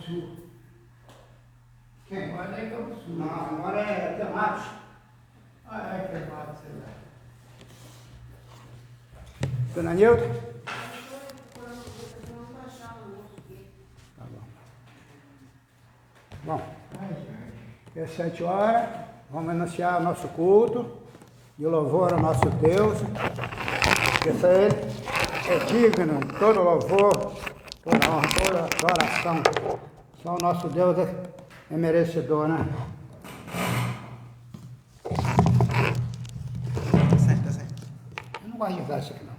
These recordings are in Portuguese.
Sul. Quem? Agora é Campo Sul. Não, agora é Queimados. Ah, é Queimados, sei lá. Dona Nilda? Tá bom. Bom, é 7 horas, vamos anunciar o nosso culto de louvor ao nosso Deus, porque Ele é digno de todo louvor, toda honra, toda adoração. Só o nosso Deus é merecedor, né? Tá certo. Eu não gosto de usar isso aqui não.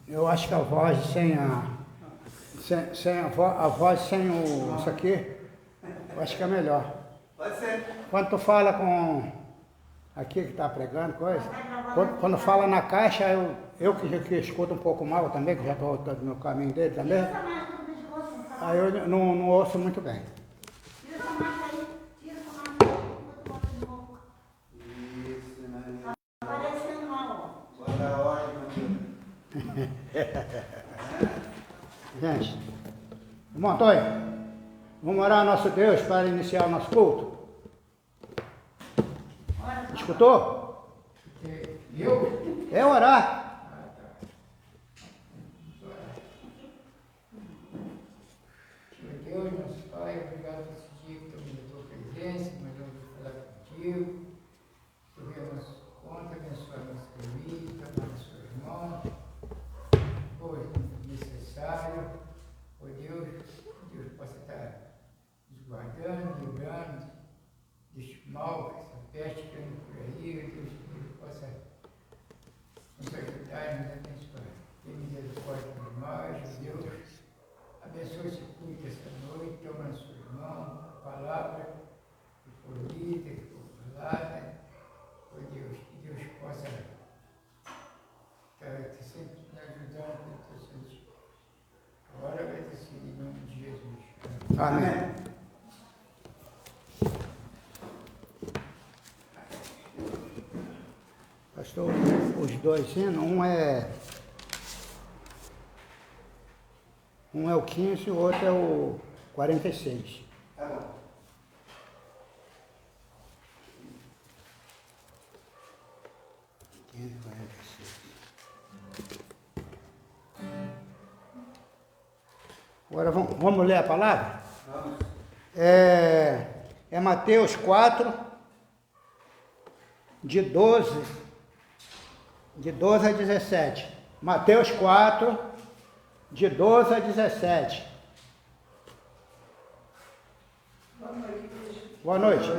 Eu acho que a voz sem a voz sem o isso aqui, eu acho que é melhor. Pode ser. Quando tu fala com aqui que tá pregando coisa, quando fala na caixa, eu que escuto um pouco mal também, que já estou no caminho dele também, aí eu não ouço muito bem. Isso, Maria. Aparecendo mal. Bota a ordem, Maria. Gente, irmão Antônio, vamos orar ao nosso Deus para iniciar o nosso culto? Escutou? Eu? É orar. Senhor Deus, nosso Pai, obrigado por esse dia que tu me deu a tua presença, mas eu vou falar contigo. Tu vê a nossa conta, abençoa a nossa vida, abençoa o irmão. Hoje, necessário, ó Deus, Deus possa estar nos guardando, livrando deste mal, essa peste que anda por aí, Deus possa nos ajudar e nos abençoar. Tem misericórdia de nós, Deus. Abençoe esse culto essa noite, toma no seu irmão, a palavra que for lida, que for falada. Ó Deus, que Deus possa estar sempre nos ajudando com o teu santo. Agora vai ter sido em nome de Jesus. Amém. Pastor, os dois hinos, um é o 15 e o outro é o 46. Tá bom. Agora vamos ler a palavra? Vamos. É Mateus 4, de 12 a 17. Mateus 4, de 12 a 17. Boa noite.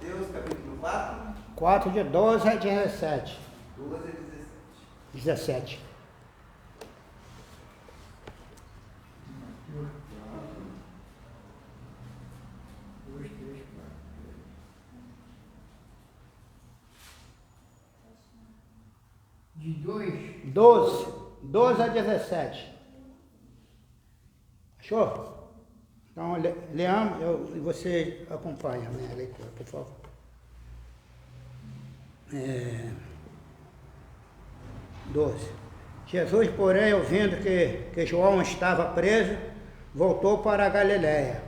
Mateus capítulo 4, 4 de 12 a 17. 12 a 17. 17. Dois, três, quatro. De 12 a 17. Achou? Então, leamos, e você acompanha a minha leitura, por favor. 12. Jesus, porém, ouvindo que João estava preso, voltou para a Galiléia.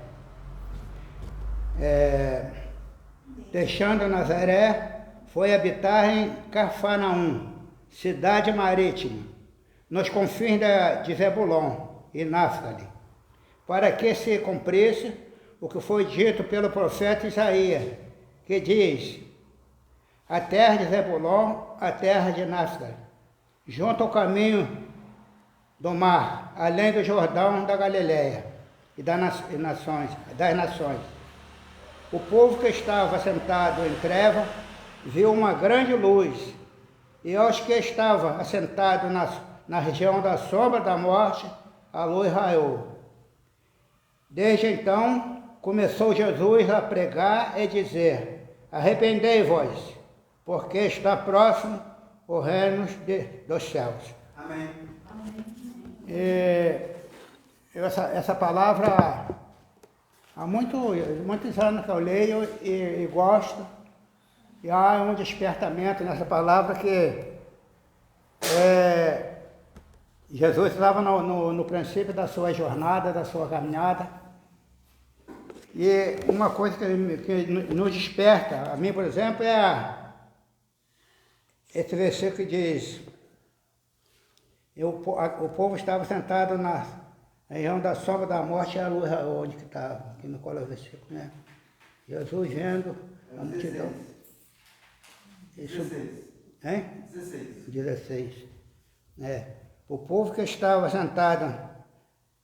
Deixando Nazaré, foi habitar em Cafarnaum, cidade marítima, nos confins de Zebulon e Náftali, para que se cumprisse o que foi dito pelo profeta Isaías, que diz: a terra de Zebulon, a terra de Náftali, junto ao caminho do mar, além do Jordão da Galileia e das nações. O povo que estava sentado em treva viu uma grande luz, e aos que estavam assentados na região da sombra da morte, a luz raiou. Desde então, começou Jesus a pregar e dizer: arrependei-vos, porque está próximo o reino dos céus. Amém. E essa palavra, há muitos anos que eu leio e gosto, e há um despertamento nessa palavra que Jesus estava no princípio da sua jornada, da sua caminhada, e uma coisa que nos desperta, a mim, por exemplo, esse versículo que diz: o povo estava sentado na região da sombra da morte, e a luz, onde que estava, aqui no colo do versículo, né? Jesus vendo a multidão. 16. Hein? 16. 16. O povo que estava sentado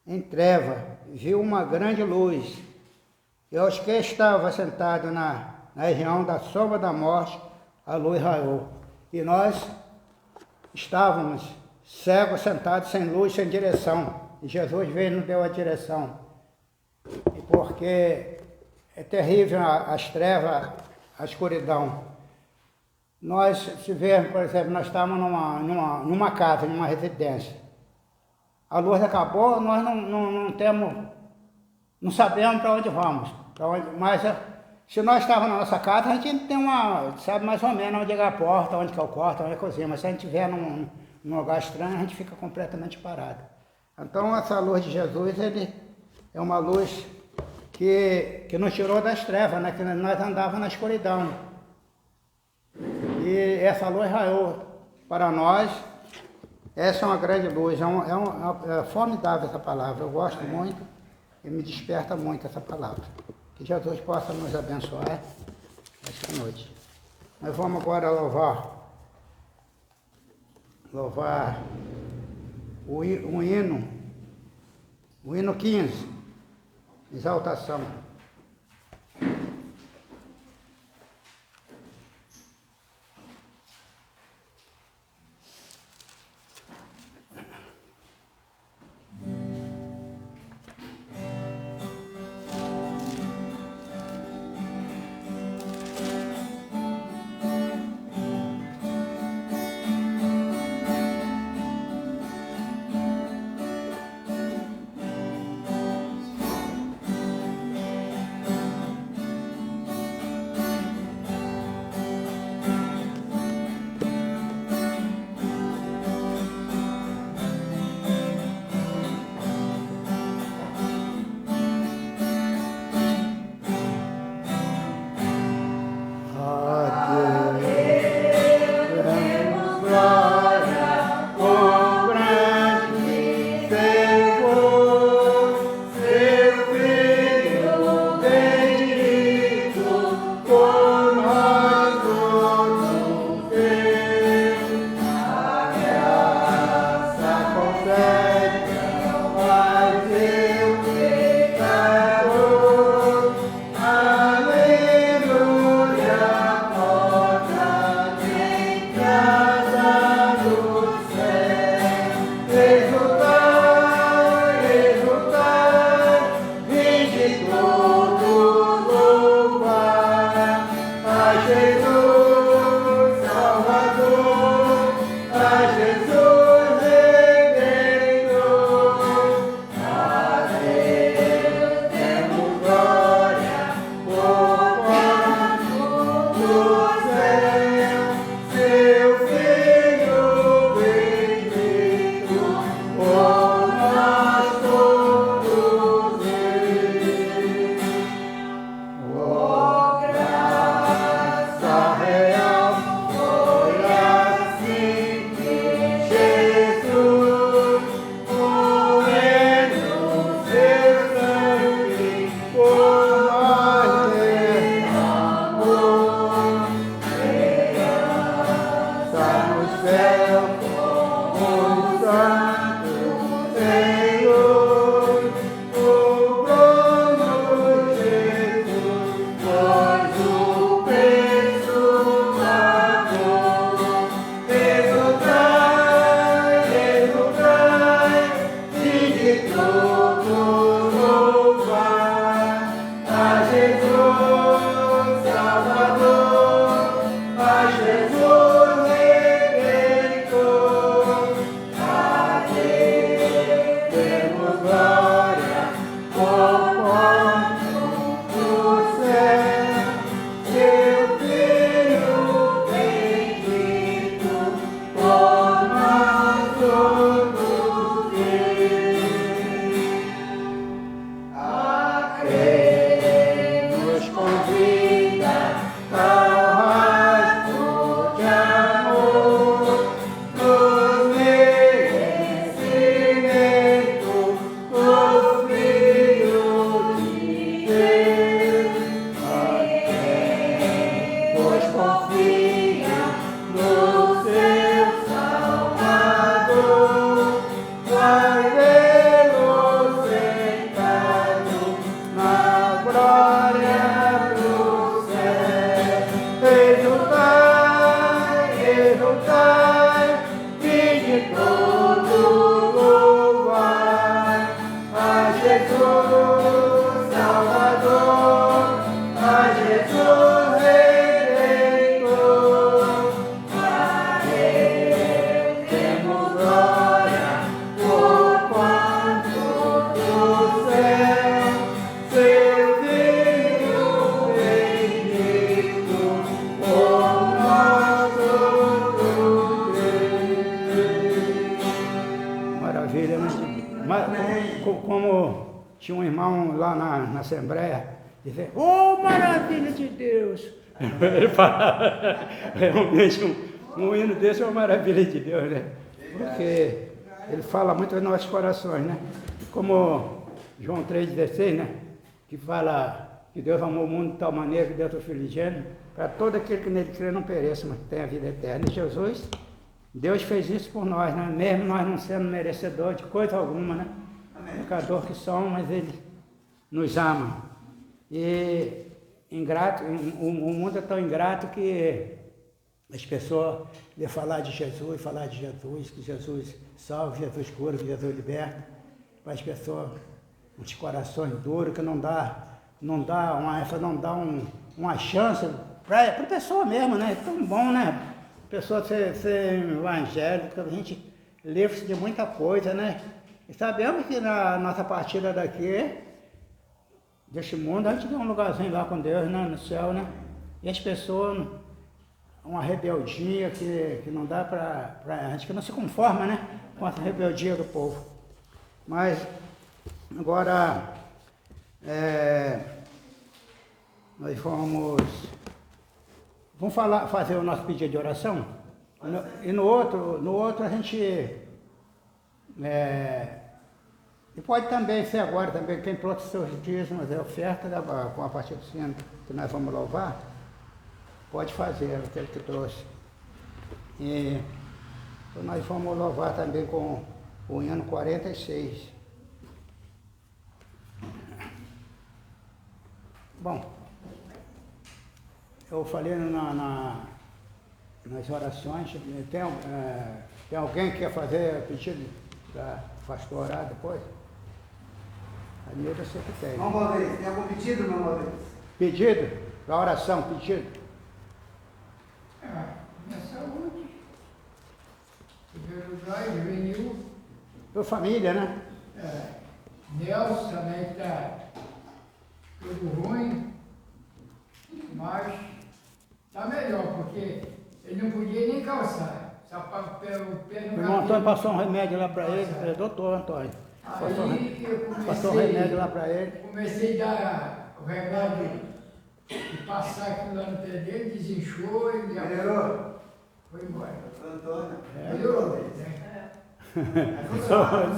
em treva viu uma grande luz, e aos que estavam sentados na região da sombra da morte, a luz raiou. E nós estávamos cegos, sentados sem luz, sem direção. E Jesus veio e nos deu a direção. E porque é terrível as trevas, a escuridão. Nós, se vermos, por exemplo, nós estávamos numa casa, numa residência. A luz acabou, nós não sabemos para onde vamos. Mas se nós estávamos na nossa casa, a gente sabe mais ou menos onde é a porta, onde que é o quarto, onde é a cozinha. Mas se a gente estiver num lugar estranho, a gente fica completamente parado. Então essa luz de Jesus, ele é uma luz que nos tirou das trevas, né? Que nós andávamos na escuridão. E essa luz raiou para nós. Essa é uma grande luz, é formidável essa palavra, eu gosto muito e me desperta muito essa palavra. Que Jesus possa nos abençoar esta noite. Nós vamos agora louvar o hino 15, exaltação. Como tinha um irmão lá na Assembleia, dizia, oh, maravilha de Deus! Ele falava, realmente um hino desse é uma maravilha de Deus, né? Porque ele fala muito aos nossos corações, né? Como João 3,16, né? Que fala que Deus amou o mundo de tal maneira que deu seu Filho gênero, para todo aquele que nele crê não pereça, mas tenha a vida eterna. E Jesus, Deus fez isso por nós, né? Mesmo nós não sendo merecedores de coisa alguma, né? Pecador que somos, mas Ele nos ama. E ingrato, o mundo é tão ingrato que as pessoas de falar de Jesus, que Jesus salva, Jesus cura, que Jesus liberta, para as pessoas, uns corações duros, que não dá uma chance para a pessoa mesmo, né? É tão bom, né? A pessoa ser evangélica, a gente livra-se de muita coisa, né? E sabemos que na nossa partida daqui, deste mundo, a gente tem um lugarzinho lá com Deus, né, no céu, né? E as pessoas, uma rebeldia que não dá para a gente que não se conforma, né, com essa rebeldia do povo. Mas, agora, nós vamos fazer o nosso pedido de oração, e no outro a gente... e pode também ser agora, também, quem trouxe seus dízimos e oferta, com a partir do sino que nós vamos louvar, pode fazer, aquele que trouxe. E então nós vamos louvar também com o hino 46. Bom, eu falei nas orações, tem alguém que quer fazer pedido para o pastor orar depois? A minha eu sei que tem. Irmão Valdez, tem algum pedido, irmão Valdez? Pedido? Para oração, pedido? Minha saúde. Em primeiro lugar, juvenil. Tua família, né? Nelson também está tudo ruim, mas está melhor, porque ele não podia nem calçar. Só para o pé O irmão Antônio passou um remédio lá para ele, doutor Antônio. Aí eu Passou um remédio lá para ele. comecei a dar o remédio e passar aquilo lá no pé dele, desinchou e já Melhorou? foi embora. Antônio. Melhorou, né?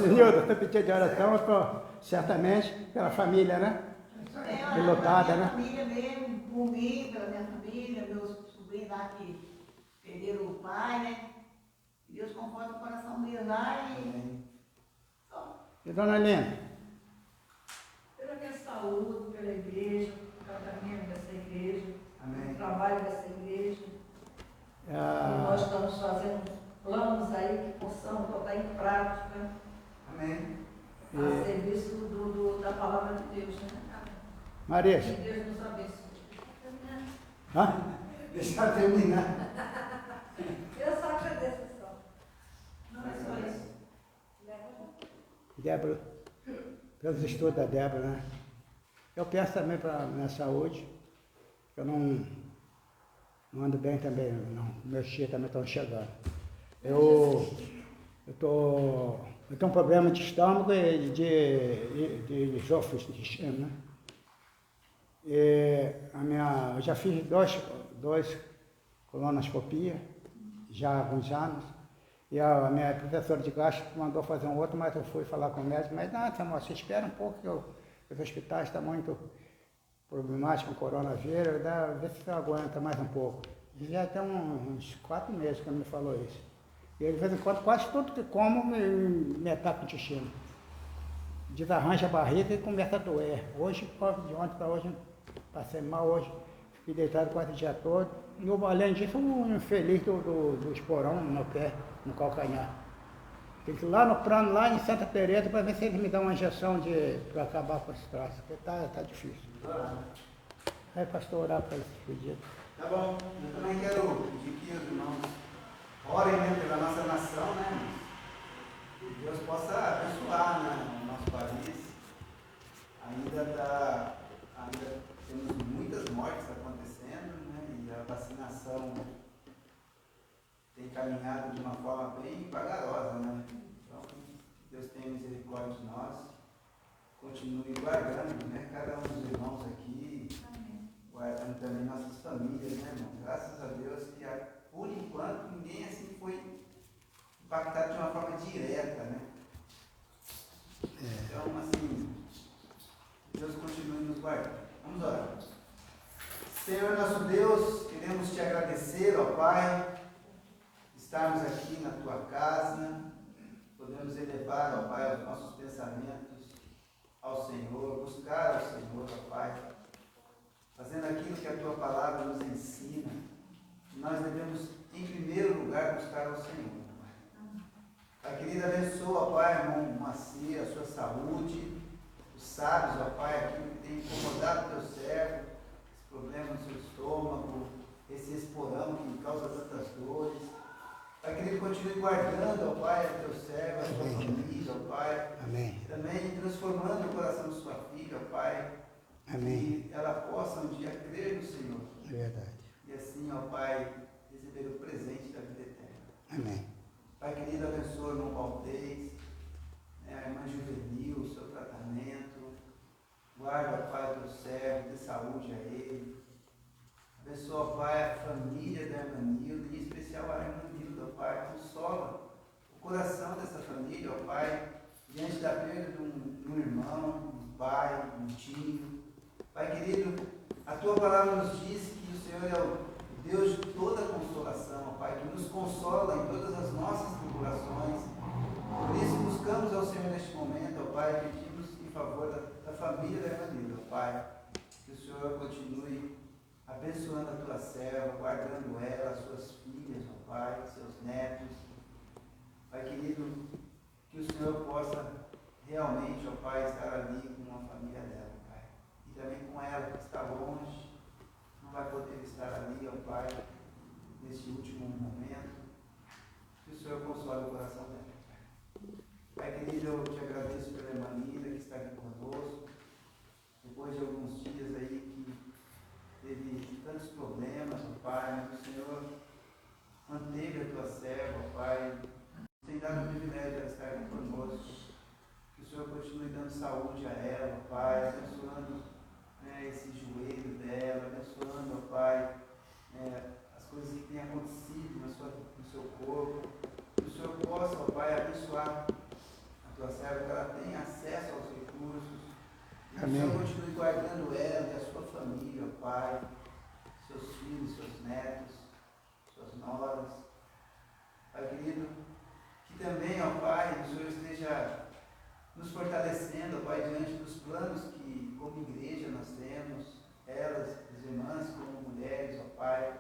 Nildo, você pediu de oração, certamente, pela família, né? Pilotada, né? Minha família mesmo, por mim, pela minha família, meus sobrinhos lá que perderam o pai, né? Deus conforta o coração deles lá e... E dona Helena? Pela minha saúde, pela igreja, pelo caminho dessa igreja, Amém. pelo trabalho dessa igreja. E Ah, nós estamos fazendo planos aí que possamos botar em prática Amém. a serviço da palavra de Deus, né? Maria? Que Deus nos abençoe. Hã? Deixa eu terminar. Débora, pelos estudos da Débora, né? Eu penso também para minha saúde, eu não ando bem também, não. Meus tios também estão chegando. Eu tenho um problema de estômago e de esôfago, né? E eu já fiz dois colonoscopia, já há alguns anos, e a minha professora de gastro mandou fazer um outro, mas eu fui falar com o médico, mas não, Samuel, você espera um pouco, que os hospitais estão muito problemáticos com o coronavírus, vê se você aguenta mais um pouco. E já tem uns 4 meses que ele me falou isso. E de vez em quando, quase tudo que como me ataca o intestino. Desarranja a barriga e começa a doer. Hoje, de ontem para hoje, passei mal hoje, fiquei deitado quase o dia todo. E além disso, um infeliz do esporão no meu pé, no calcanhar. Tem que ir lá no plano, lá em Santa Teresa, para ver se eles me dão uma injeção para acabar com esse troço, porque tá difícil. Aí, pastor, orar para esse pedido. Tá bom, eu também quero pedir que os irmãos orem, né, pela nossa nação, né, irmãos? Que Deus possa abençoar, né, o nosso país. Ainda temos muitas mortes acontecendo, né, e a vacinação tem caminhado de uma forma bem vagarosa, né? Então, que Deus tenha misericórdia de nós, continue guardando, né, cada um dos irmãos aqui, guardando também nossas famílias, né, irmão? Graças a Deus que, por enquanto, ninguém assim foi impactado de uma forma direta, né? Então, assim, Deus continue nos guardando. Vamos orar. Senhor nosso Deus, queremos te agradecer, ó Pai, estarmos aqui na tua casa, podemos elevar, ó Pai, os nossos pensamentos ao Senhor, buscar ao Senhor, ó Pai, fazendo aquilo que a tua palavra nos ensina. Nós devemos, em primeiro lugar, buscar ao Senhor. Pai querido, abençoa, ó Pai, irmão Moacir, a sua saúde, os sábios, ó Pai, aquilo que tem incomodado o teu servo, esse problema no seu estômago, esse esporão que causa tantas dores. Pai querido, continue guardando, ó Pai, o teu servo, a sua família, ó Pai. Amém. Também transformando o coração de sua filha, ó Pai. Amém. Que ela possa um dia crer no Senhor. É verdade. E assim, ó Pai, receber o presente da vida eterna. Amém. Pai querido, abençoa o irmão Valdez, né, a irmã Juvenil, o seu tratamento. Guarda, Pai, o teu servo, dê saúde a ele. Abençoa, Pai, a família da irmã Nilda, em especial a irmã Nilda, Pai, consola o coração dessa família, ó Pai, diante da perda de um irmão, um pai, um tio. Pai querido, a tua palavra nos diz que o Senhor é o Deus de toda consolação, ó Pai, que nos consola em todas as nossas tribulações. Por isso buscamos ao Senhor neste momento, ó Pai, pedimos em favor da família da irmã Nilda, ó Pai, que o Senhor continue abençoando a tua serva, guardando ela, as suas filhas, ó Pai, seus netos. Pai querido, que o Senhor possa realmente, ó Pai, estar ali com a família dela, Pai. E também com ela que está longe, não vai poder estar ali, ó Pai, neste último momento. Que o Senhor console o coração dela, Pai. Pai querido, eu te agradeço pela irmã Nilda que está aqui conosco. Depois de alguns dias aí que teve tantos problemas, ó Pai, mas o Senhor manteve a tua serva, ó Pai, tem dado o privilégio de estar aqui conosco. Que o Senhor continue dando saúde a ela, ó Pai, abençoando, né, esse joelho dela, abençoando, ó Pai, as coisas que têm acontecido no seu corpo. Que o Senhor possa, ó Pai, abençoar a tua serva, que ela tenha acesso aos recursos. Que o Senhor continue guardando ela e a sua família, ó Pai, seus filhos, seus netos, suas noras. Pai querido, que também, ó Pai, o Senhor esteja nos fortalecendo, ó Pai, diante dos planos que, como igreja, nós temos, elas, as irmãs, como mulheres, ó Pai.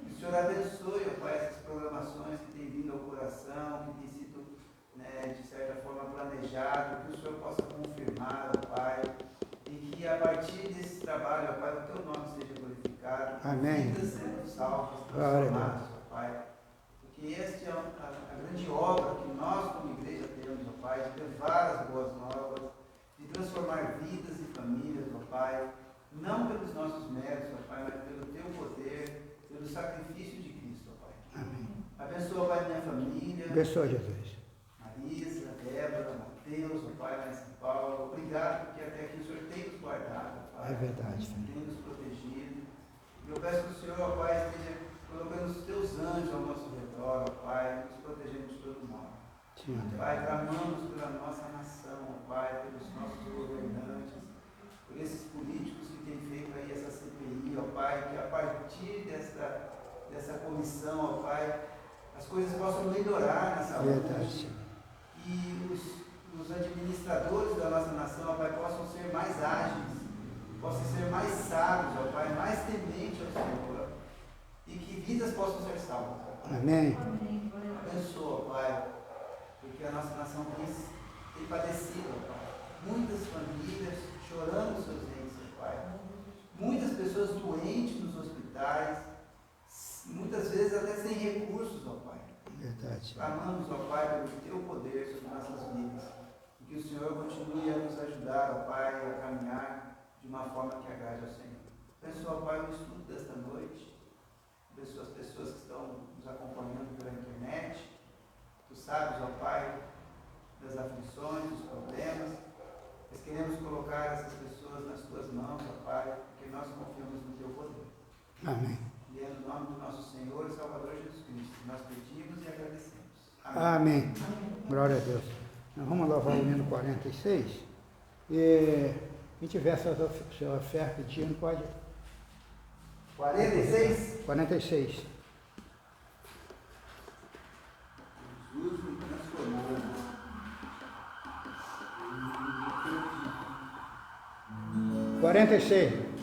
Que o Senhor abençoe, ó Pai, essas programações que têm vindo ao coração, que têm sido, né, de certa forma, planejado, que o Senhor possa confirmar, ó Pai, e que a partir desse trabalho, ó Pai, o Teu nome seja glorificado, Amém. vidas sendo salvas, transformadas, ó Pai. Porque esta é a grande obra que nós, como igreja, temos, ó Pai, de levar as boas pelo sacrifício de Cristo, ó Pai. Amém. Abençoa, Pai, minha família. Abençoa, Jesus. Marisa, Débora, Mateus, ó Pai, lá em São Paulo. Obrigado, porque até aqui o Senhor tem nos guardado, ó Pai. É verdade, Senhor. Tem nos protegido. E eu peço que o Senhor, ó Pai, esteja colocando os teus anjos ao nosso redor, ó Pai, nos protegendo de todo mal. Sim, ó Deus. Pai, clamamos pela nossa nação, ó Pai, pelos nossos governantes, por esses políticos que têm feito aí essa CPI, ó Pai, que a partir dessa comissão, ó Pai, as coisas possam melhorar na saúde. Verdade, Senhor. E os administradores da nossa nação, ó Pai, possam ser mais ágeis, possam ser mais sábios, ó Pai, mais tementes ao Senhor, e que vidas possam ser salvas, ó Pai. Amém. Amém. Glória a Deus. Abençoa, ó Pai, porque a nossa nação tem padecido, ó Pai. Muitas famílias chorando os seus entes, ó Pai. Muitas pessoas doentes nos hospitais, muitas vezes até sem recursos, ó Pai. Verdade. Clamamos, ó Pai, pelo teu poder sobre nossas vidas. E que o Senhor continue a nos ajudar, ó Pai, a caminhar de uma forma que agrade ao Senhor. Abençoa, ó Pai, o estudo desta noite. Abençoa as pessoas que estão nos acompanhando pela internet. Tu sabes, ó Pai, das aflições, dos problemas. Nós queremos colocar essas pessoas nas tuas mãos, ó Pai, porque nós confiamos no teu poder. Amém. E é no nome do nosso Senhor e Salvador Jesus Cristo que nós pedimos e agradecemos. Amém. Glória a Deus. Nós vamos louvar o hino 46. E quem tiver sua oferta pedindo, pode. 46. 46. Jesus me transformou. 46.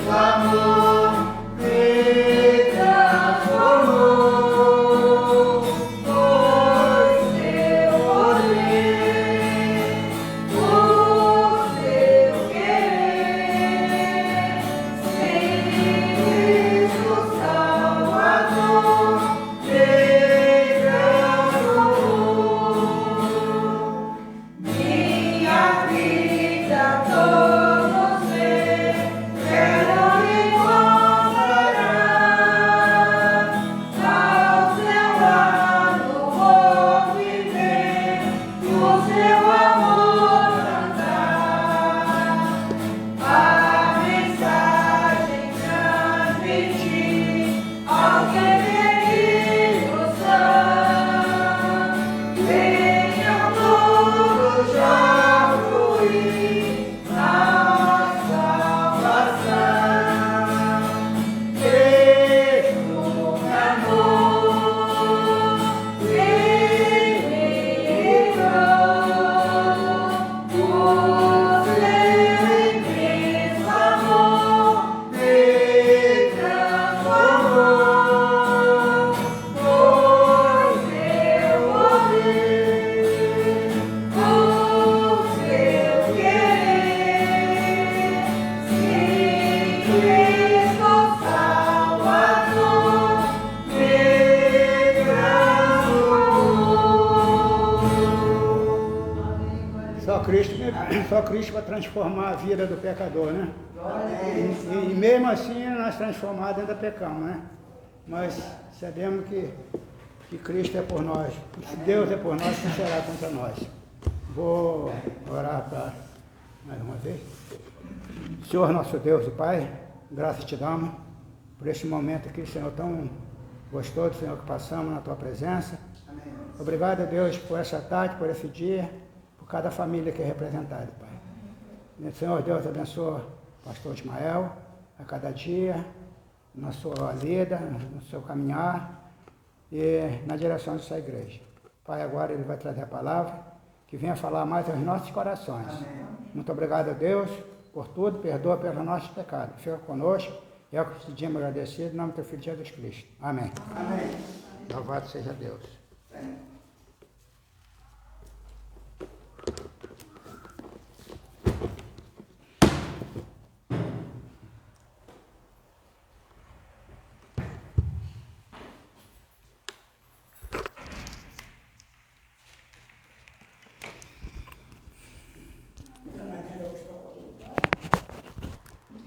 Amor me transformou. só Cristo para transformar a vida do pecador, né? E mesmo assim nós transformados ainda pecamos, né? Mas sabemos que Cristo é por nós. Se Deus é por nós, quem será contra nós? Vou orar para mais uma vez. Senhor nosso Deus e Pai, graças te damos por este momento aqui, Senhor, tão gostoso, Senhor, que passamos na Tua presença. Amém. Obrigado, Deus, por essa tarde, por esse dia, por cada família que é representada, Pai. Senhor, Deus abençoa o pastor Ismael a cada dia, na sua vida, no seu caminhar e na direção dessa igreja. Pai, agora ele vai trazer a palavra que venha falar mais aos nossos corações. Amém. Muito obrigado a Deus por tudo, perdoa pelos nossos pecados. Fica conosco e é o que pedimos agradecido em nome do teu Filho Jesus Cristo. Amém. Amém. Louvado seja Deus.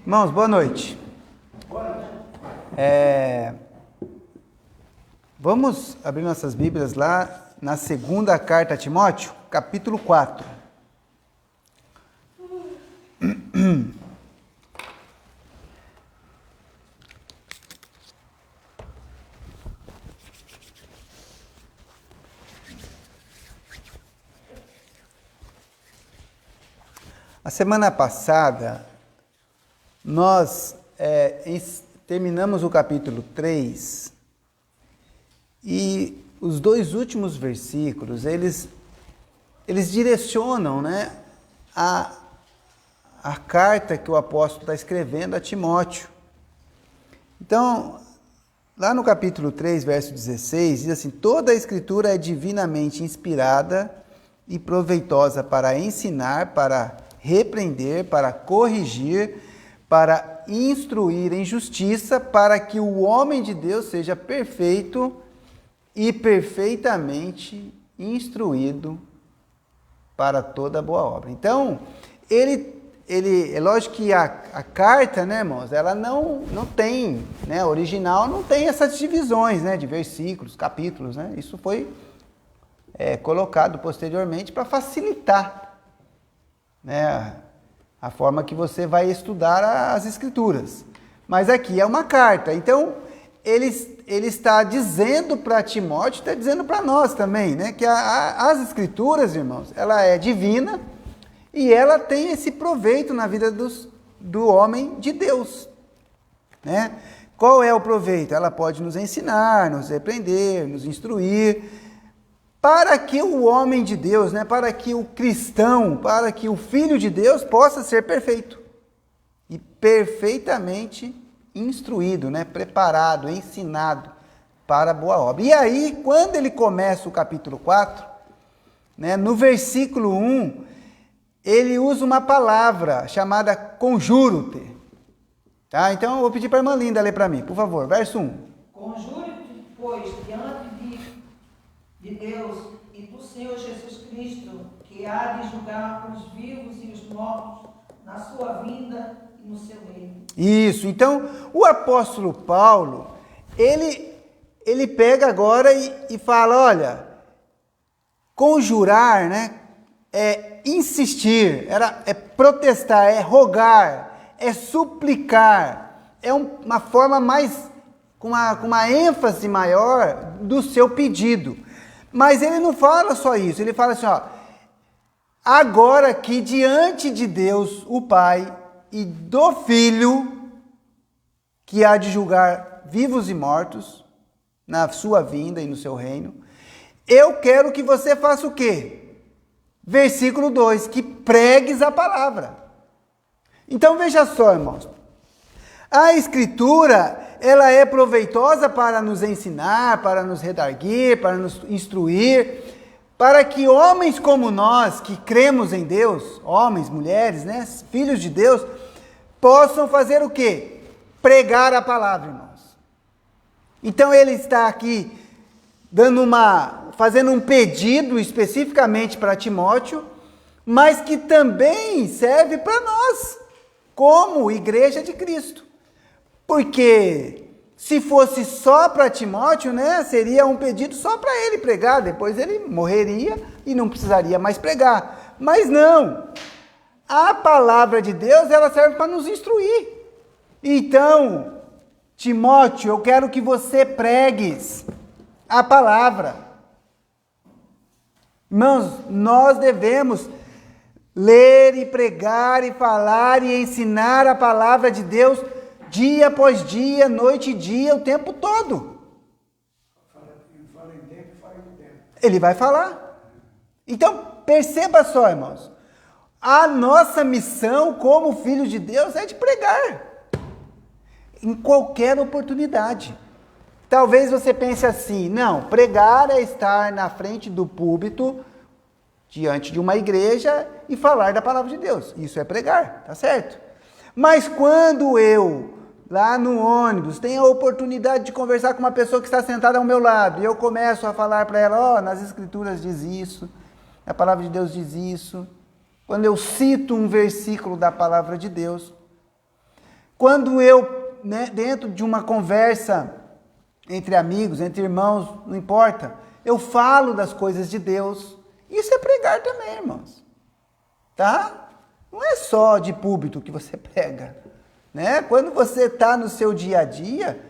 Irmãos, boa noite. Vamos abrir nossas Bíblias lá na segunda carta a Timóteo, capítulo 4. A semana passada, nós terminamos o capítulo 3 e os dois últimos versículos, eles direcionam, né, a carta que o apóstolo está escrevendo a Timóteo. Então, lá no capítulo 3, verso 16, diz assim: toda a escritura é divinamente inspirada e proveitosa para ensinar, para repreender, para corrigir, para instruir em justiça, para que o homem de Deus seja perfeito e perfeitamente instruído para toda boa obra. Então, é lógico que a carta, né, irmãos, ela não tem, né, original não tem essas divisões, né, de versículos, capítulos, né, isso foi colocado posteriormente para facilitar, né, a forma que você vai estudar as Escrituras. Mas aqui é uma carta. Então, ele está dizendo para Timóteo, está dizendo para nós também, né? Que as Escrituras, irmãos, ela é divina e ela tem esse proveito na vida do homem de Deus, né? Qual é o proveito? Ela pode nos ensinar, nos repreender, nos instruir, para que o homem de Deus, né, para que o cristão, para que o filho de Deus possa ser perfeito e perfeitamente instruído, né, preparado, ensinado para a boa obra. E aí, quando ele começa o capítulo 4, né, no versículo 1, ele usa uma palavra chamada conjuro-te. Tá? Então, eu vou pedir para a irmã Linda ler para mim, por favor, verso 1. Conjure-te, pois, diante de Deus e do Senhor Jesus Cristo, que há de julgar os vivos e os mortos na sua vinda e no seu reino. Isso, então o apóstolo Paulo, ele pega agora e fala, olha, conjurar, né, é insistir, é protestar, é rogar, é suplicar, é uma forma mais, com uma ênfase maior do seu pedido. Mas ele não fala só isso, ele fala assim, ó, agora que diante de Deus, o Pai, e do Filho, que há de julgar vivos e mortos, na sua vinda e no seu reino, eu quero que você faça o quê? Versículo 2, que pregues a palavra. Então veja só, irmãos, a Escritura, ela é proveitosa para nos ensinar, para nos redarguir, para nos instruir, para que homens como nós, que cremos em Deus, homens, mulheres, né, filhos de Deus, possam fazer o quê? Pregar a palavra, irmãos. Então ele está aqui fazendo um pedido especificamente para Timóteo, mas que também serve para nós, como igreja de Cristo. Porque se fosse só para Timóteo, né, seria um pedido só para ele pregar, depois ele morreria e não precisaria mais pregar. Mas não, a palavra de Deus, ela serve para nos instruir. Então, Timóteo, eu quero que você pregues a palavra. Irmãos, nós devemos ler e pregar e falar e ensinar a palavra de Deus dia após dia, noite e dia, o tempo todo. Ele vai falar. Então, perceba só, irmãos, a nossa missão como filhos de Deus é de pregar em qualquer oportunidade. Talvez você pense assim, não, pregar é estar na frente do púlpito, diante de uma igreja e falar da palavra de Deus. Isso é pregar, tá certo? Mas quando eu, lá no ônibus, tenho a oportunidade de conversar com uma pessoa que está sentada ao meu lado, e eu começo a falar para ela, nas escrituras diz isso, a palavra de Deus diz isso, quando eu cito um versículo da palavra de Deus, quando eu, dentro de uma conversa entre amigos, entre irmãos, não importa, eu falo das coisas de Deus, isso é pregar também, irmãos, tá? Não é só de púlpito que você prega, né? Quando você está no seu dia a dia,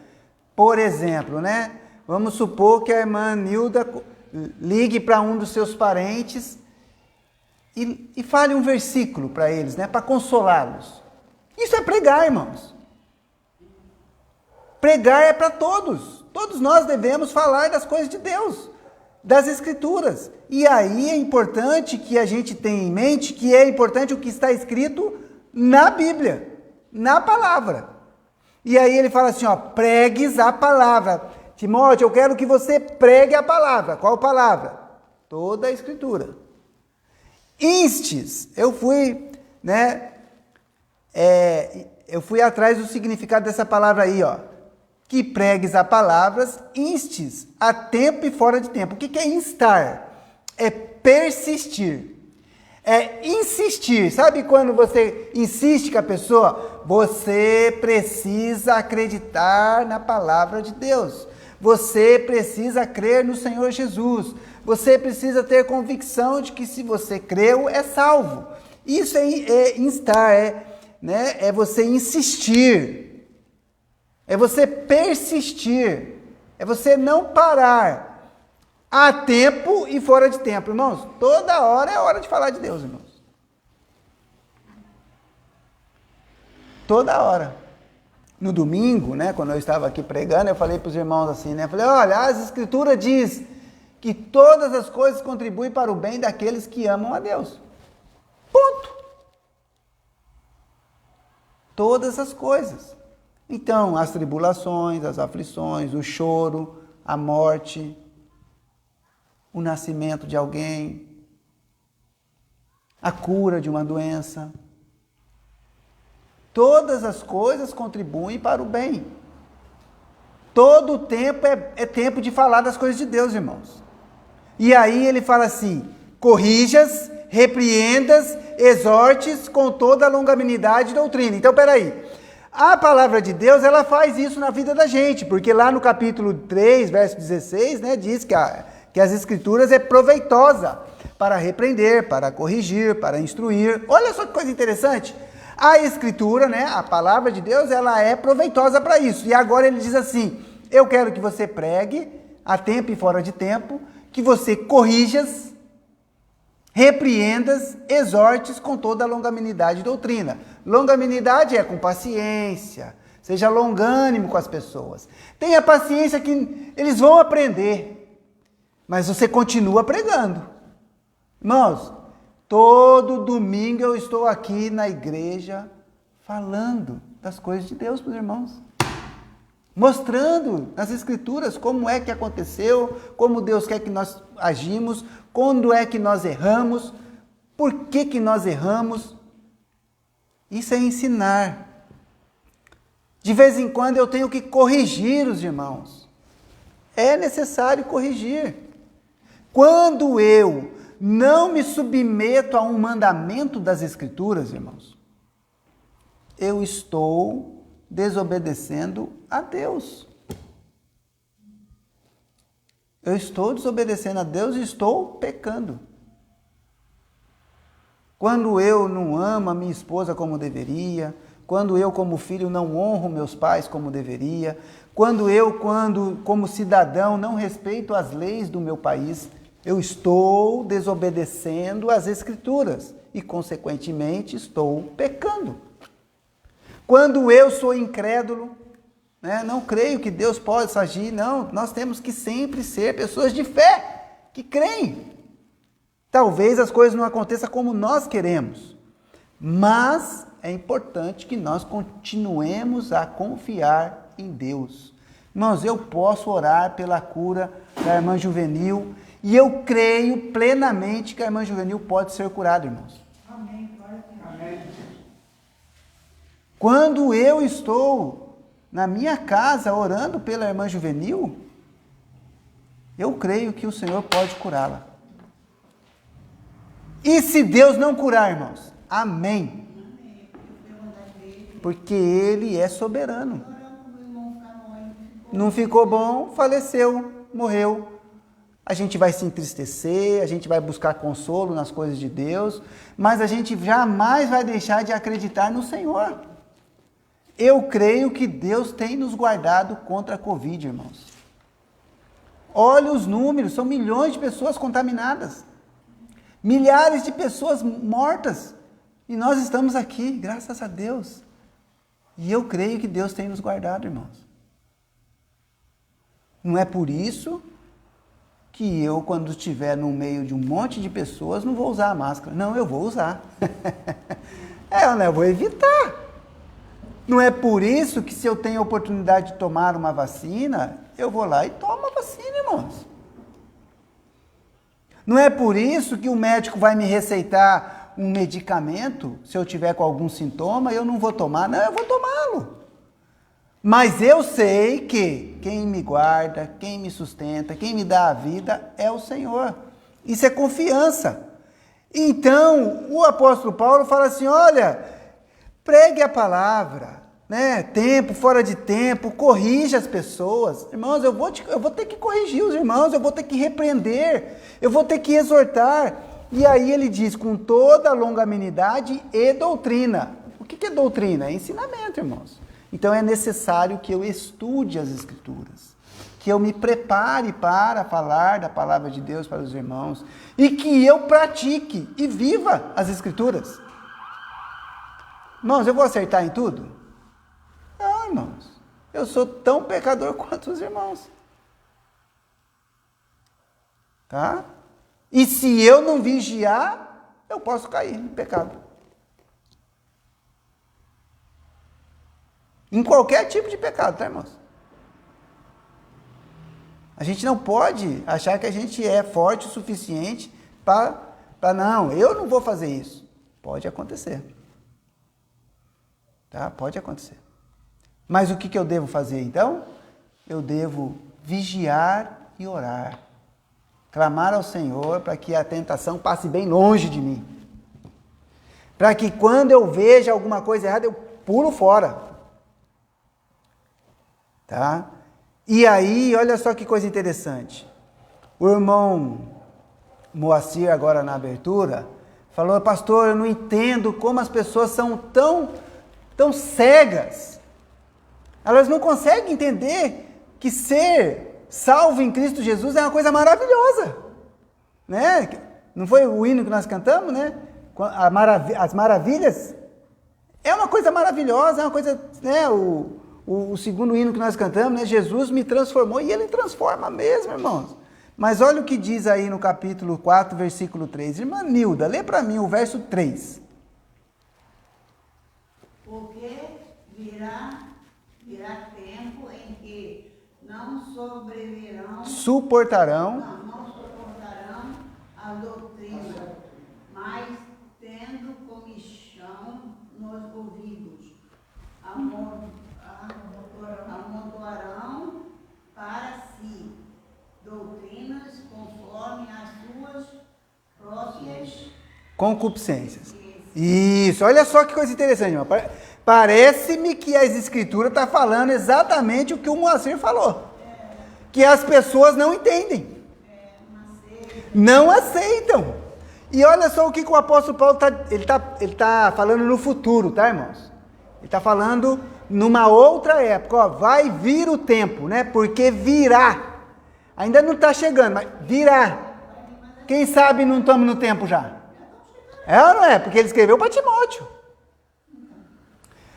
por exemplo, né? Vamos supor que a irmã Nilda ligue para um dos seus parentes e fale um versículo para eles, né? Para consolá-los. Isso é pregar, irmãos. Pregar é para todos. Todos nós devemos falar das coisas de Deus, das Escrituras. E aí é importante que a gente tenha em mente que é importante o que está escrito na Bíblia, na palavra. E aí ele fala assim, pregues a palavra. Timóteo, eu quero que você pregue a palavra. Qual palavra? Toda a Escritura. Instes, eu fui atrás do significado dessa palavra aí, que pregues a palavras, instes, a tempo e fora de tempo. O que é instar? É persistir, é insistir. Sabe quando você insiste com a pessoa? Você precisa acreditar na palavra de Deus. Você precisa crer no Senhor Jesus. Você precisa ter convicção de que se você creu, é salvo. Isso é instar, é você insistir. É você persistir, é você não parar, a tempo e fora de tempo. Irmãos, toda hora é hora de falar de Deus, irmãos. Toda hora. No domingo, quando eu estava aqui pregando, eu falei para os irmãos assim, falei, olha, as Escrituras diz que todas as coisas contribuem para o bem daqueles que amam a Deus. Ponto. Todas as coisas. Então, as tribulações, as aflições, o choro, a morte, o nascimento de alguém, a cura de uma doença, todas as coisas contribuem para o bem. Todo o tempo é tempo de falar das coisas de Deus, irmãos. E aí ele fala assim, corrijas, repreendas, exortes com toda a longanimidade e doutrina. Então, peraí. A palavra de Deus, ela faz isso na vida da gente, porque lá no capítulo 3, verso 16, diz que as Escrituras é proveitosa para repreender, para corrigir, para instruir. Olha só que coisa interessante. A Escritura, a palavra de Deus, ela é proveitosa para isso. E agora ele diz assim, eu quero que você pregue, a tempo e fora de tempo, que você corrijas, repreendas, exortes com toda a longanimidade e doutrina. Longanimidade é com paciência, seja longânimo com as pessoas. Tenha paciência que eles vão aprender, mas você continua pregando. Irmãos, todo domingo eu estou aqui na igreja falando das coisas de Deus para os irmãos. Mostrando nas Escrituras como é que aconteceu, como Deus quer que nós agimos, quando é que nós erramos, por que nós erramos. Isso é ensinar. De vez em quando eu tenho que corrigir os irmãos. É necessário corrigir. Quando eu não me submeto a um mandamento das Escrituras, irmãos, eu estou desobedecendo a Deus. Eu estou desobedecendo a Deus e estou pecando. Quando eu não amo a minha esposa como deveria, quando eu como filho não honro meus pais como deveria, quando como cidadão não respeito as leis do meu país, eu estou desobedecendo as Escrituras e, consequentemente, estou pecando. Quando eu sou incrédulo, né, não creio que Deus possa agir, não, nós temos que sempre ser pessoas de fé, que creem. Talvez as coisas não aconteçam como nós queremos, mas é importante que nós continuemos a confiar em Deus. Irmãos, eu posso orar pela cura da irmã Juvenil e eu creio plenamente que a irmã Juvenil pode ser curada, irmãos. Amém. Amém. Quando eu estou na minha casa orando pela irmã Juvenil, eu creio que o Senhor pode curá-la. E se Deus não curar, irmãos? Amém. Porque Ele é soberano. Não ficou bom, faleceu, morreu. A gente vai se entristecer, a gente vai buscar consolo nas coisas de Deus, mas a gente jamais vai deixar de acreditar no Senhor. Eu creio que Deus tem nos guardado contra a Covid, irmãos. Olha os números, são milhões de pessoas contaminadas. Milhares de pessoas mortas. E nós estamos aqui, graças a Deus. E eu creio que Deus tem nos guardado, irmãos. Não é por isso que eu, quando estiver no meio de um monte de pessoas, não vou usar a máscara. Não, eu vou usar. Eu vou evitar. Não é por isso que, se eu tenho a oportunidade de tomar uma vacina, eu vou lá e tomo a vacina, irmãos. Não é por isso que o médico vai me receitar um medicamento, se eu tiver com algum sintoma, eu não vou tomar. Não, eu vou tomá-lo. Mas eu sei que quem me guarda, quem me sustenta, quem me dá a vida é o Senhor. Isso é confiança. Então, o apóstolo Paulo fala assim, olha, pregue a palavra, né? Tempo, fora de tempo, corrija as pessoas. Irmãos, eu vou ter que corrigir os irmãos, eu vou ter que repreender, eu vou ter que exortar. E aí ele diz, com toda longanimidade e doutrina. O que é doutrina? É ensinamento, irmãos. Então é necessário que eu estude as Escrituras, que eu me prepare para falar da palavra de Deus para os irmãos e que eu pratique e viva as Escrituras. Irmãos, eu vou acertar em tudo? Não, irmãos. Eu sou tão pecador quanto os irmãos. Tá? E se eu não vigiar, eu posso cair em pecado. Em qualquer tipo de pecado, tá, irmãos? A gente não pode achar que a gente é forte o suficiente para não, eu não vou fazer isso. Pode acontecer. Tá? Pode acontecer. Mas o que eu devo fazer, então? Eu devo vigiar e orar. Clamar ao Senhor para que a tentação passe bem longe de mim. Para que quando eu veja alguma coisa errada, eu pulo fora. Tá? E aí, olha só que coisa interessante. O irmão Moacir, agora na abertura, falou, pastor, eu não entendo como as pessoas são tão cegas. Elas não conseguem entender que ser salvo em Cristo Jesus é uma coisa maravilhosa. Né? Não foi o hino que nós cantamos, né? As maravilhas? É uma coisa maravilhosa, é uma coisa, né? O segundo hino que nós cantamos, né? Jesus me transformou, e Ele transforma mesmo, irmãos. Mas olha o que diz aí no capítulo 4, versículo 3. Irmã Nilda, lê para mim o verso 3. Porque virá tempo em que não suportarão a doutrina, mas tendo comichão nos ouvidos, amontoarão para si doutrinas conforme as suas próprias. Concupiscências. Isso, olha só que coisa interessante, irmão. Parece-me que as escrituras estão falando exatamente o que o Moacir falou. Que as pessoas não entendem. Não aceitam. E olha só o que o apóstolo Paulo está falando no futuro, tá, irmãos? Ele está falando numa outra época, ó, vai vir o tempo, né? Porque virá. Ainda não está chegando, mas virá. Quem sabe não estamos no tempo já? É ou não é? Porque ele escreveu para Timóteo.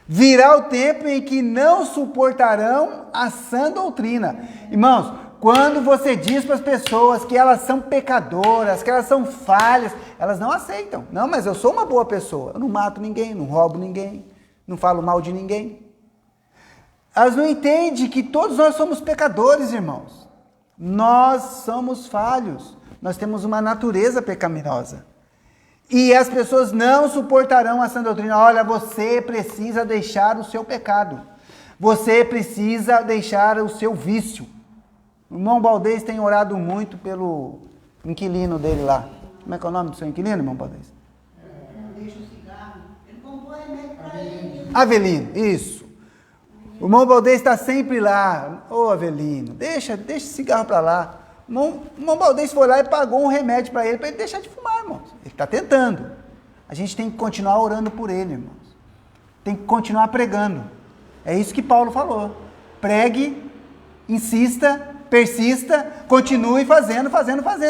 Virá o tempo em que não suportarão a sã doutrina. Irmãos, quando você diz para as pessoas que elas são pecadoras, que elas são falhas, elas não aceitam. Não, mas eu sou uma boa pessoa. Eu não mato ninguém, não roubo ninguém, não falo mal de ninguém. Elas não entendem que todos nós somos pecadores, irmãos. Nós somos falhos. Nós temos uma natureza pecaminosa. E as pessoas não suportarão a sã doutrina. Olha, você precisa deixar o seu pecado. Você precisa deixar o seu vício. O irmão Baldez tem orado muito pelo inquilino dele lá. Como é que é o nome do seu inquilino, irmão Baldez? Não deixa o cigarro. Ele comprou remédio para ele. Avelino, isso. O irmão Baldez está sempre lá. Ô, Avelino, deixa esse cigarro para lá. O irmão Baldez foi lá e pagou um remédio para ele deixar de fumar, irmãos. Ele está tentando. A gente tem que continuar orando por ele, irmãos. Tem que continuar pregando. É isso que Paulo falou. Pregue, insista, persista, continue fazendo.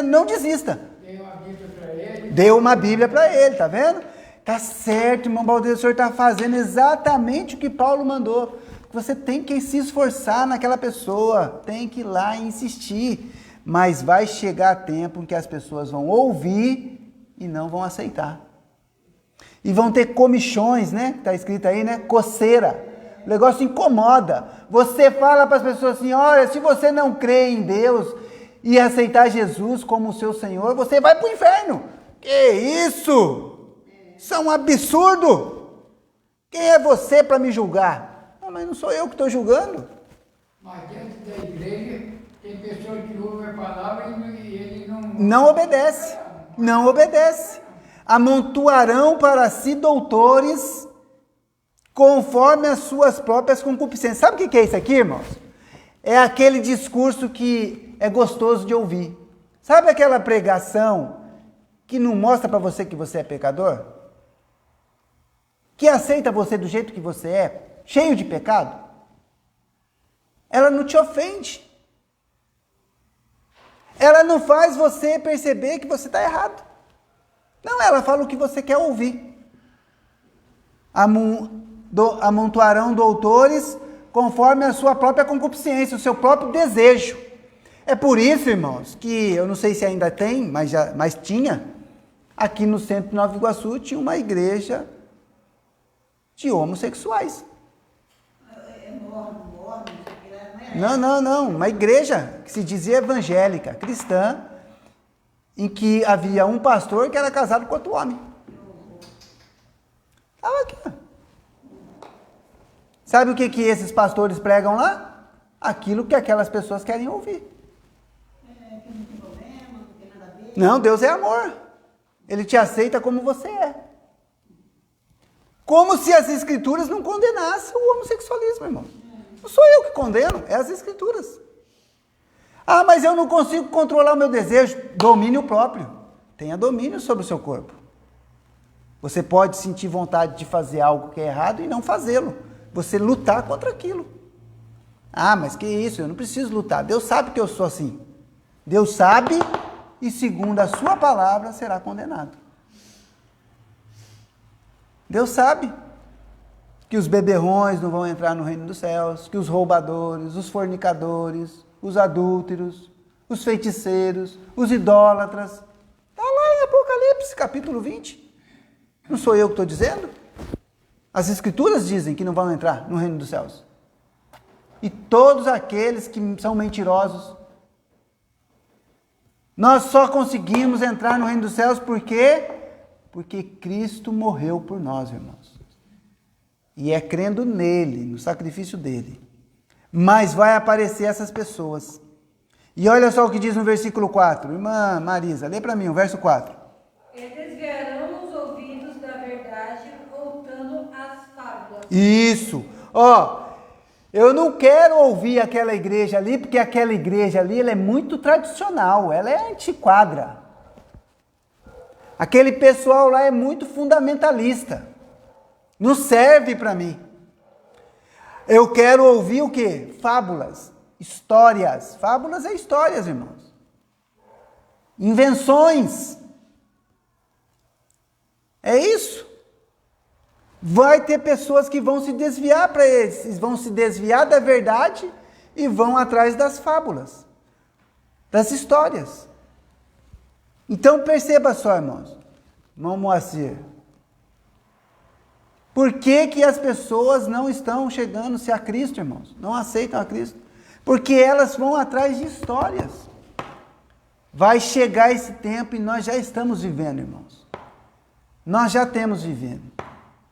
Não desista. Deu uma Bíblia para ele. Deu uma Bíblia para ele, tá vendo? Tá certo, irmão Baldez, o senhor está fazendo exatamente o que Paulo mandou. Você tem que se esforçar naquela pessoa, tem que ir lá e insistir. Mas vai chegar tempo em que as pessoas vão ouvir e não vão aceitar. E vão ter comichões, né? Está escrito aí, né? Coceira. O negócio incomoda. Você fala para as pessoas assim, olha, se você não crê em Deus e aceitar Jesus como o seu Senhor, você vai para o inferno. Que isso? Isso é um absurdo. Quem é você para me julgar? Não, mas não sou eu que estou julgando. Mas dentro da igreja tem pessoas que ouvem a palavra e ele não... Não obedece. Não obedece. Amontoarão para si doutores conforme as suas próprias concupiscências. Sabe o que é isso aqui, irmãos? É aquele discurso que é gostoso de ouvir. Sabe aquela pregação que não mostra para você que você é pecador? Que aceita você do jeito que você é, cheio de pecado? Ela não te ofende. Ela não faz você perceber que você está errado. Não, ela fala o que você quer ouvir. Amontoarão doutores conforme a sua própria concupiscência, o seu próprio desejo. É por isso, irmãos, que eu não sei se ainda tem, mas tinha, aqui no centro de Nova Iguaçu, tinha uma igreja de homossexuais. Não, uma igreja que se dizia evangélica, cristã, em que havia um pastor que era casado com outro homem. Estava aqui. Sabe o que esses pastores pregam lá? Aquilo que aquelas pessoas querem ouvir. Não, Deus é amor. Ele te aceita como você é. Como se as escrituras não condenassem o homossexualismo, irmão. Não sou eu que condeno, é as escrituras. Ah, mas eu não consigo controlar o meu desejo. Domínio próprio. Tenha domínio sobre o seu corpo. Você pode sentir vontade de fazer algo que é errado e não fazê-lo. Você lutar contra aquilo. Ah, mas que isso? Eu não preciso lutar. Deus sabe que eu sou assim. Deus sabe e segundo a sua palavra será condenado. Deus sabe que os beberrões não vão entrar no reino dos céus, que os roubadores, os fornicadores, os adúlteros, os feiticeiros, os idólatras. Está lá em Apocalipse, capítulo 20. Não sou eu que estou dizendo? As escrituras dizem que não vão entrar no reino dos céus. E todos aqueles que são mentirosos. Nós só conseguimos entrar no reino dos céus por quê? Porque Cristo morreu por nós, irmãos. E é crendo nele, no sacrifício dele. Mas vai aparecer essas pessoas. E olha só o que diz no versículo 4. Irmã Marisa, lê para mim o verso 4. Isso. Ó, eu não quero ouvir aquela igreja ali, porque aquela igreja ali ela é muito tradicional, ela é antiquada. Aquele pessoal lá é muito fundamentalista. Não serve para mim. Eu quero ouvir o quê? Fábulas, histórias. Fábulas é histórias, irmãos. Invenções. É isso. Vai ter pessoas que vão se desviar para eles, vão se desviar da verdade e vão atrás das fábulas, das histórias. Então perceba só, irmãos, irmão Moacir, por que as pessoas não estão chegando-se a Cristo, irmãos? Não aceitam a Cristo? Porque elas vão atrás de histórias. Vai chegar esse tempo e nós já estamos vivendo, irmãos. Nós já temos vivendo.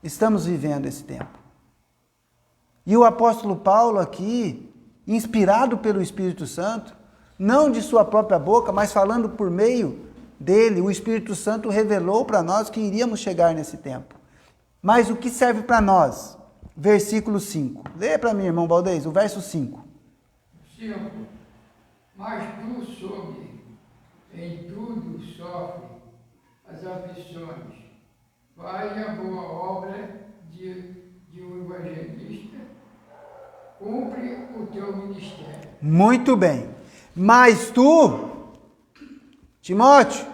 Estamos vivendo esse tempo. E o apóstolo Paulo aqui, inspirado pelo Espírito Santo, não de sua própria boca, mas falando por meio dele, o Espírito Santo revelou para nós que iríamos chegar nesse tempo. Mas o que serve para nós? Versículo 5. Leia para mim, irmão Baldez, o verso 5. 5. Mas tu, soube, em tudo sofre as aflições. Faz a boa obra de um evangelista, cumpre o teu ministério. Muito bem. Mas tu, Timóteo,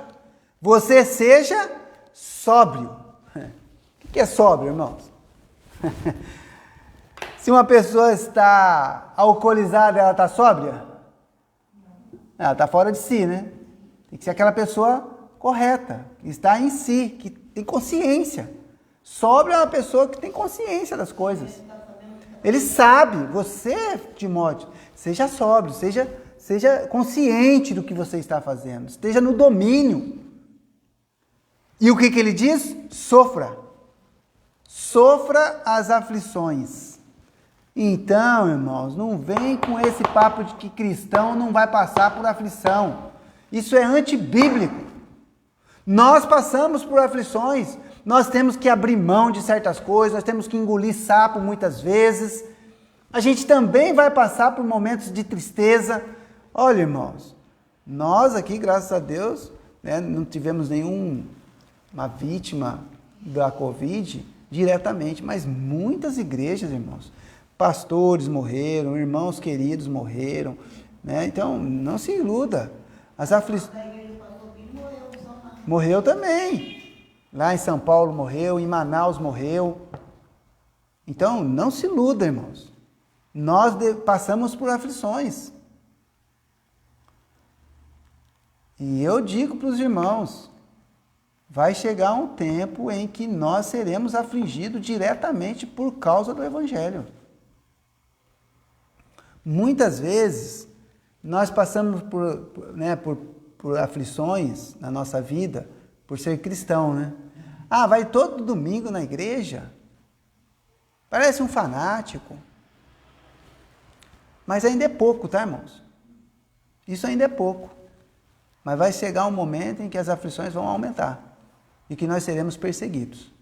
você seja sóbrio. O que é sóbrio, irmãos? Se uma pessoa está alcoolizada, ela está sóbria? Ela está fora de si, né? Tem que ser aquela pessoa correta, que está em si, que tem consciência. Sóbrio é uma pessoa que tem consciência das coisas. Ele sabe. Você, Timóteo, seja sóbrio, seja consciente do que você está fazendo, esteja no domínio. E o que ele diz? Sofra. Sofra as aflições. Então, irmãos, não vem com esse papo de que cristão não vai passar por aflição. Isso é antibíblico. Nós passamos por aflições, nós temos que abrir mão de certas coisas, nós temos que engolir sapo muitas vezes. A gente também vai passar por momentos de tristeza. Olha, irmãos, nós aqui, graças a Deus, né, não tivemos nenhuma vítima da Covid diretamente, mas muitas igrejas, irmãos, pastores morreram, irmãos queridos morreram, né? Então, não se iluda. As aflições... Morreu também. Lá em São Paulo morreu, em Manaus morreu. Então, não se iluda, irmãos. Nós passamos por aflições. E eu digo para os irmãos, vai chegar um tempo em que nós seremos afligidos diretamente por causa do Evangelho. Muitas vezes, nós passamos por aflições na nossa vida, por ser cristão, né? Ah, vai todo domingo na igreja? Parece um fanático. Mas ainda é pouco, tá, irmãos? Isso ainda é pouco. Mas vai chegar um momento em que as aflições vão aumentar e que nós seremos perseguidos.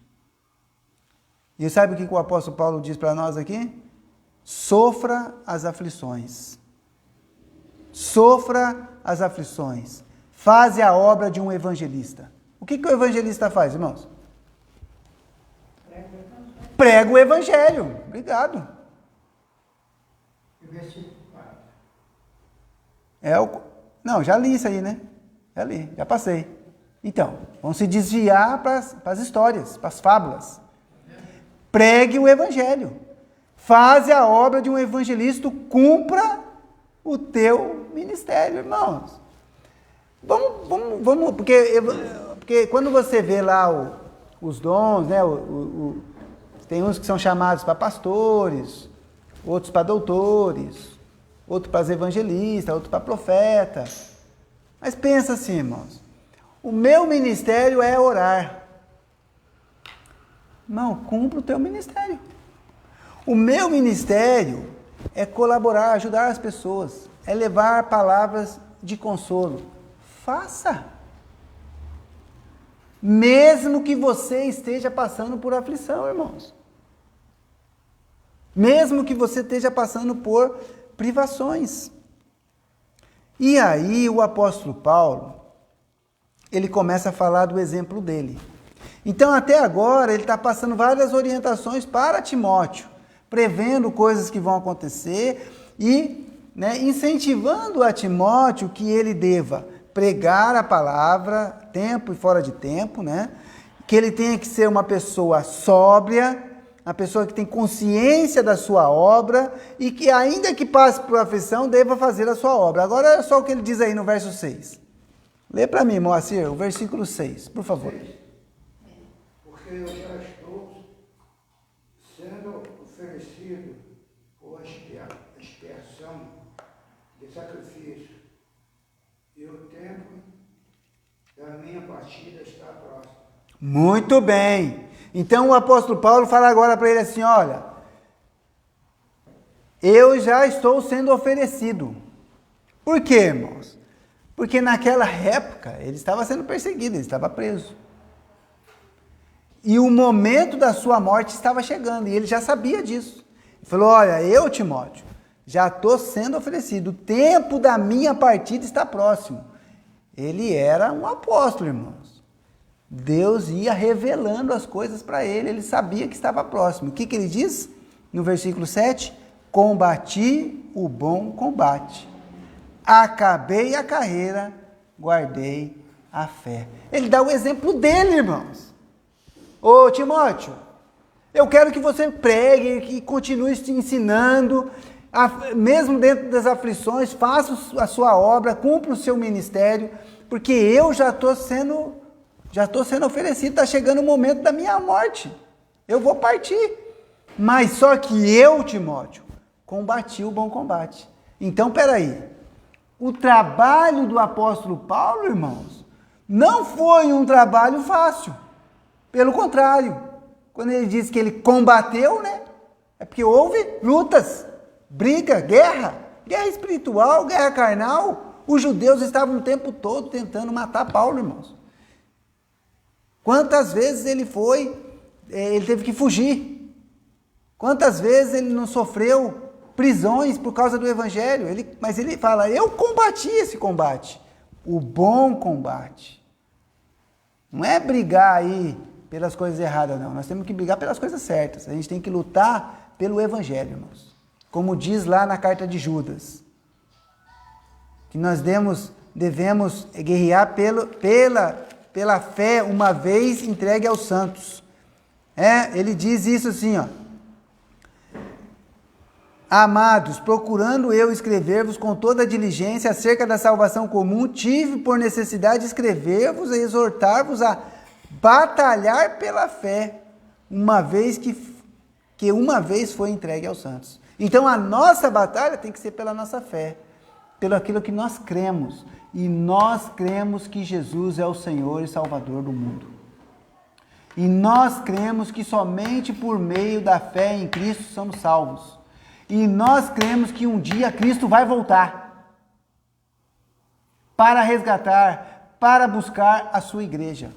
E sabe o que o apóstolo Paulo diz para nós aqui? Sofra as aflições. Sofra as aflições. Faze a obra de um evangelista. O que o evangelista faz, irmãos? Prega o evangelho. Obrigado. Não, já li isso aí, né? Já passei. Então, vão se desviar para as histórias, para as fábulas. Pregue o evangelho. Faze a obra de um evangelista, cumpra o teu ministério, irmãos. Vamos, porque quando você vê lá os dons, né, tem uns que são chamados para pastores, outros para doutores, outros para evangelistas, outros para profetas. Mas pensa assim, irmãos, o meu ministério é orar. Não, cumpra o teu ministério. O meu ministério é colaborar, ajudar as pessoas, é levar palavras de consolo. Faça. Mesmo que você esteja passando por aflição, irmãos. mesmo que você esteja passando por privações. E aí o apóstolo Paulo, ele começa a falar do exemplo dele. Então, até agora, ele está passando várias orientações para Timóteo, prevendo coisas que vão acontecer e incentivando a Timóteo que ele deva pregar a palavra, tempo e fora de tempo, que ele tenha que ser uma pessoa sóbria, uma pessoa que tem consciência da sua obra e que, ainda que passe por aflição, deva fazer a sua obra. Agora, olha só o que ele diz aí no verso 6. Lê para mim, Moacir, o versículo 6, por favor. Porque eu já estou sendo oferecido por expiação de sacrifício, e o tempo da minha partida está próximo. Muito bem. Então o apóstolo Paulo fala agora para ele assim, olha, eu já estou sendo oferecido. Por quê, irmãos? Porque naquela época ele estava sendo perseguido, ele estava preso. E o momento da sua morte estava chegando, e ele já sabia disso. Ele falou, olha, eu, Timóteo, já estou sendo oferecido, o tempo da minha partida está próximo. Ele era um apóstolo, irmãos. Deus ia revelando as coisas para ele, ele sabia que estava próximo. O que ele diz no versículo 7? Combati o bom combate, acabei a carreira, guardei a fé. Ele dá o exemplo dele, irmãos. Ô Timóteo, eu quero que você pregue, que continue te ensinando, mesmo dentro das aflições, faça a sua obra, cumpra o seu ministério, porque eu já estou sendo oferecido, está chegando o momento da minha morte, eu vou partir. Mas só que eu, Timóteo, combati o bom combate. Então, peraí, o trabalho do apóstolo Paulo, irmãos, não foi um trabalho fácil. Pelo contrário, quando ele diz que ele combateu, é porque houve lutas, briga, guerra espiritual, guerra carnal. Os judeus estavam o tempo todo tentando matar Paulo, irmãos. Quantas vezes ele teve que fugir? Quantas vezes ele não sofreu prisões por causa do evangelho? Mas ele fala, eu combati esse combate, o bom combate. Não é brigar aí pelas coisas erradas, não. Nós temos que brigar pelas coisas certas. A gente tem que lutar pelo evangelho, irmãos. Como diz lá na carta de Judas, que nós devemos guerrear pela fé uma vez entregue aos santos. Ele diz isso assim, ó. Amados, procurando eu escrever-vos com toda a diligência acerca da salvação comum, tive por necessidade escrever-vos e exortar-vos a batalhar pela fé, uma vez que uma vez foi entregue aos santos. Então a nossa batalha tem que ser pela nossa fé, pelo aquilo que nós cremos. E nós cremos que Jesus é o Senhor e Salvador do mundo. E nós cremos que somente por meio da fé em Cristo somos salvos. E nós cremos que um dia Cristo vai voltar para resgatar, para buscar a sua igreja.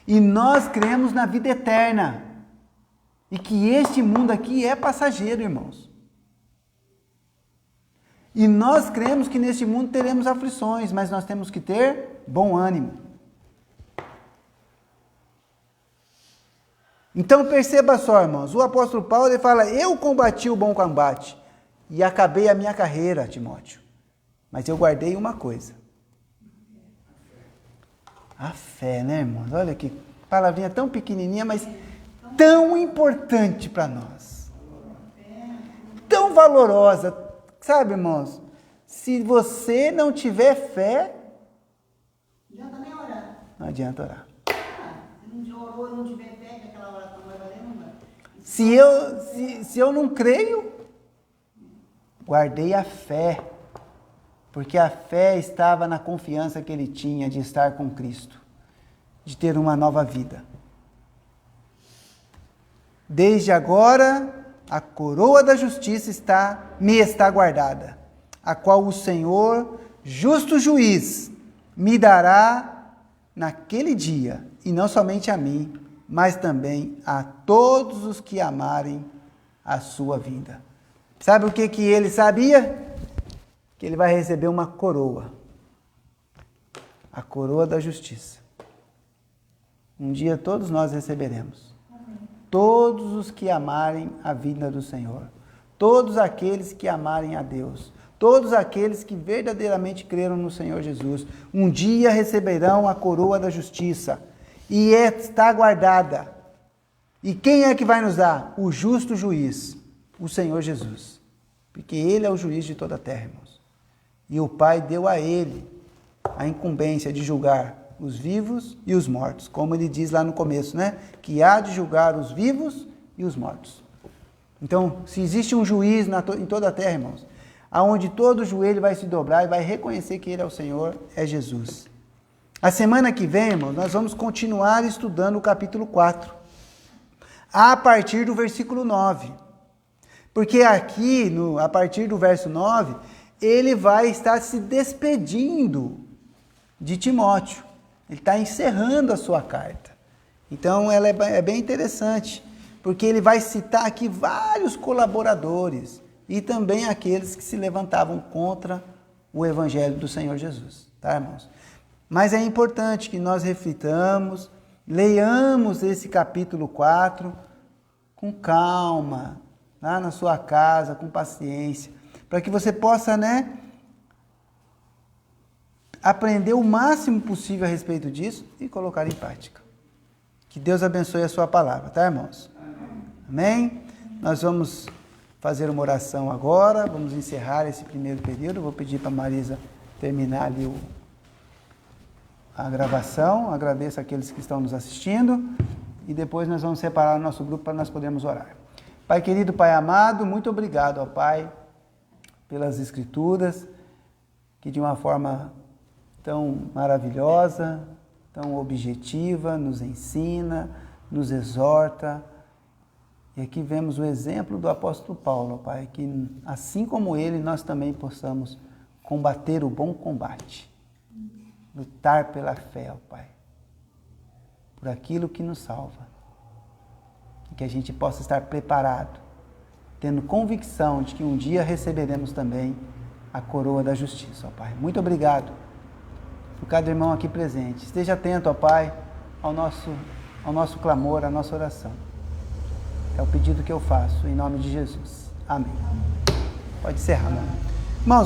E nós cremos na vida eterna. E que este mundo aqui é passageiro, irmãos. E nós cremos que neste mundo teremos aflições, mas nós temos que ter bom ânimo. Então perceba só, irmãos, o apóstolo Paulo ele fala, eu combati o bom combate e acabei a minha carreira, Timóteo. Mas eu guardei uma coisa. A fé, né, irmãos? Olha que palavrinha tão pequenininha, mas tão importante para nós. Tão valorosa. Sabe, irmãos? Se você não tiver fé, não adianta nem orar. Não adianta orar. Se não orou e não tiver fé, que aquela oração vai valer, não vai. Se eu não creio, guardei a fé. Porque a fé estava na confiança que ele tinha de estar com Cristo, de ter uma nova vida. Desde agora, a coroa da justiça me está guardada, a qual o Senhor, justo juiz, me dará naquele dia, e não somente a mim, mas também a todos os que amarem a sua vinda. Sabe o que ele sabia? Que ele vai receber uma coroa. A coroa da justiça. Um dia todos nós receberemos. Todos os que amarem a vinda do Senhor. Todos aqueles que amarem a Deus. Todos aqueles que verdadeiramente creram no Senhor Jesus. Um dia receberão a coroa da justiça. E está guardada. E quem é que vai nos dar? O justo juiz, o Senhor Jesus. Porque Ele é o juiz de toda a terra, irmãos. E o Pai deu a Ele a incumbência de julgar os vivos e os mortos. Como Ele diz lá no começo, né? Que há de julgar os vivos e os mortos. Então, se existe um juiz em toda a terra, irmãos, aonde todo joelho vai se dobrar e vai reconhecer que Ele é o Senhor, é Jesus. A semana que vem, irmãos, nós vamos continuar estudando o capítulo 4. A partir do versículo 9. Porque aqui, a partir do verso 9, ele vai estar se despedindo de Timóteo. Ele está encerrando a sua carta. Então, ela é bem interessante, porque ele vai citar aqui vários colaboradores e também aqueles que se levantavam contra o evangelho do Senhor Jesus. Tá, irmãos? Mas é importante que nós reflitamos, leiamos esse capítulo 4 com calma, lá na sua casa, com paciência, para que você possa, aprender o máximo possível a respeito disso e colocar em prática. Que Deus abençoe a sua palavra, tá, irmãos? Amém? Nós vamos fazer uma oração agora, vamos encerrar esse primeiro período. Vou pedir para a Marisa terminar ali a gravação. Agradeço àqueles que estão nos assistindo e depois nós vamos separar o nosso grupo para nós podermos orar. Pai querido, Pai amado, muito obrigado, ó Pai, pelas Escrituras, que de uma forma tão maravilhosa, tão objetiva, nos ensina, nos exorta. E aqui vemos o exemplo do apóstolo Paulo, ó Pai, que assim como ele, nós também possamos combater o bom combate, lutar pela fé, ó Pai, por aquilo que nos salva. E que a gente possa estar preparado, tendo convicção de que um dia receberemos também a coroa da justiça, ó Pai. Muito obrigado por cada irmão aqui presente. Esteja atento, ó Pai, ao nosso clamor, à nossa oração. É o pedido que eu faço, em nome de Jesus. Amém. Pode encerrar, irmão. Irmãos,